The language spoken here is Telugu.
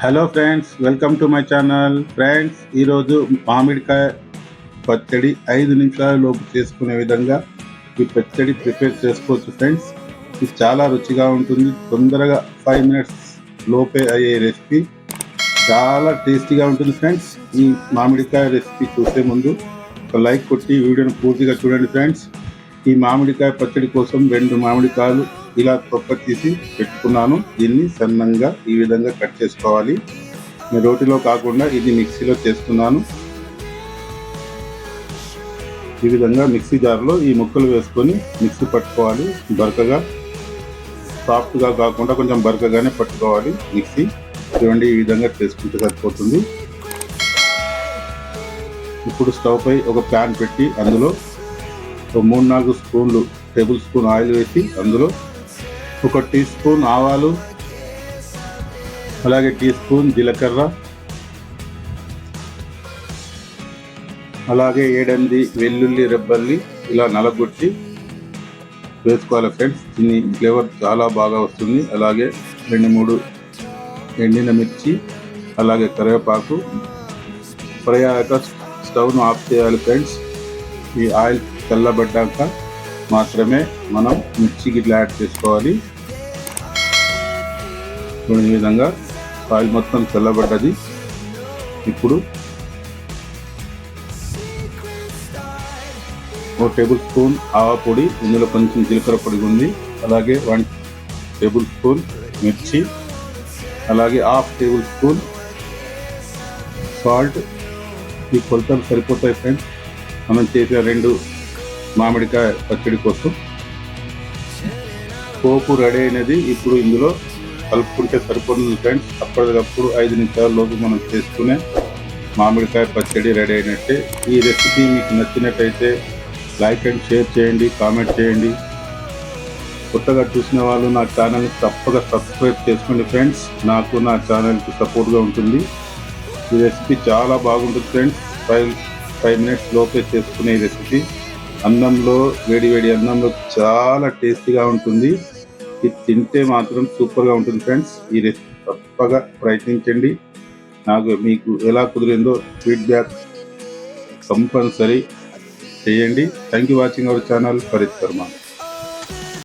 Hello friends, welcome to my channel. Friends, ఈరోజు మామిడికాయ పచ్చడి 5 నిమిషాల లోపు చేసుకునే విధంగా ఈ పచ్చడి ప్రిపేర్ చేసుకోవచ్చు ఫ్రెండ్స్. ఇది చాలా రుచిగా ఉంటుంది. తొందరగా 5 మినిట్స్ లోపే అయ్యే రెసిపీ, చాలా టేస్టీగా ఉంటుంది ఫ్రెండ్స్. ఈ మామిడికాయ రెసిపీ చూసే ముందు ఒక లైక్ కొట్టి వీడియోని పూర్తిగా చూడండి ఫ్రెండ్స్. ఈ మామిడికాయ పచ్చడి కోసం 2 మామిడికాయలు ఇలా తొక్క తీసి పెట్టుకున్నాను. దీన్ని సన్నంగా ఈ విధంగా కట్ చేసుకోవాలి. నేను రోటిలో కాకుండా ఇది మిక్సీలో చేస్తున్నాను. ఈ విధంగా మిక్సీ జార్లో ఈ ముక్కలు వేసుకొని మిక్సీ పట్టుకోవాలి. బరకగా, సాఫ్ట్గా కాకుండా కొంచెం బరకగానే పట్టుకోవాలి మిక్సీ. చూడండి, ఈ విధంగా చేసుకుంటే సరిపోతుంది. ఇప్పుడు స్టవ్ పై ఒక ప్యాన్ పెట్టి అందులో 3-4 స్పూన్లు టేబుల్ స్పూన్ ఆయిల్ వేసి అందులో 1 టీ స్పూన్ ఆవాలు, అలాగే టీ స్పూన్ జీలకర్ర, అలాగే 7-8 వెల్లుల్లి రెబ్బల్ని ఇలా నలగొట్టి వేసుకోవాలి ఫ్రెండ్స్. దీని ఫ్లేవర్ చాలా బాగా వస్తుంది. అలాగే 2-3 ఎండిన మిర్చి, అలాగే కరివేపాకు. ఫ్రై అయ్యాక స్టవ్ను ఆఫ్ చేయాలి ఫ్రెండ్స్. ఈ ఆయిల్ చల్లబడ్డాక మాత్రమే మనం మిర్చి గిట్లా యాడ్ చేసుకోవాలి. ఈ విధంగా ఆయిల్ మొత్తం చల్లబడ్డది. ఇప్పుడు 1 టేబుల్ స్పూన్ ఆవా పొడి, ఇందులో కొంచెం జీలకర్ర పొడి ఉంది, అలాగే 1 టేబుల్ స్పూన్ మిర్చి, అలాగే 1/2 టేబుల్ స్పూన్ సాల్ట్. ఈ కొలతలు సరిపోతాయి ఫ్రెండ్స్ మనం చేసిన 2 మామిడికాయ పచ్చడి కోసం. పోపు రెడీ అయినది. ఇప్పుడు ఇందులో కలుపుకుంటే సరిపోతుంది ఫ్రెండ్స్. అప్పటికప్పుడు 5 నిమిషాల లోపు మనం చేసుకునే మామిడికాయ పచ్చడి రెడీ అయినట్టే. ఈ రెసిపీ మీకు నచ్చినట్టయితే లైక్ అండ్ షేర్ చేయండి, కామెంట్ చేయండి. కొత్తగా చూసిన వాళ్ళు నా ఛానల్ని తప్పక సబ్స్క్రైబ్ చేసుకోండి ఫ్రెండ్స్. నాకు నా ఛానల్కి సపోర్ట్గా ఉంటుంది. ఈ రెసిపీ చాలా బాగుంటుంది ఫ్రెండ్స్. 5 మినిట్స్ లోపే చేసుకునే ఈ రెసిపీ అన్నంలో, వేడి అన్నంలో చాలా టేస్టీగా ఉంటుంది. ఇది తింటే మాత్రం సూపర్గా ఉంటుంది ఫ్రెండ్స్. ఈ రెసిపీ తప్పగా ప్రయత్నించండి. మీకు ఎలా కుదిరిందో ఫీడ్బ్యాక్ కంపల్సరీ చేయండి. Thank you watching our channel Farid Sharma.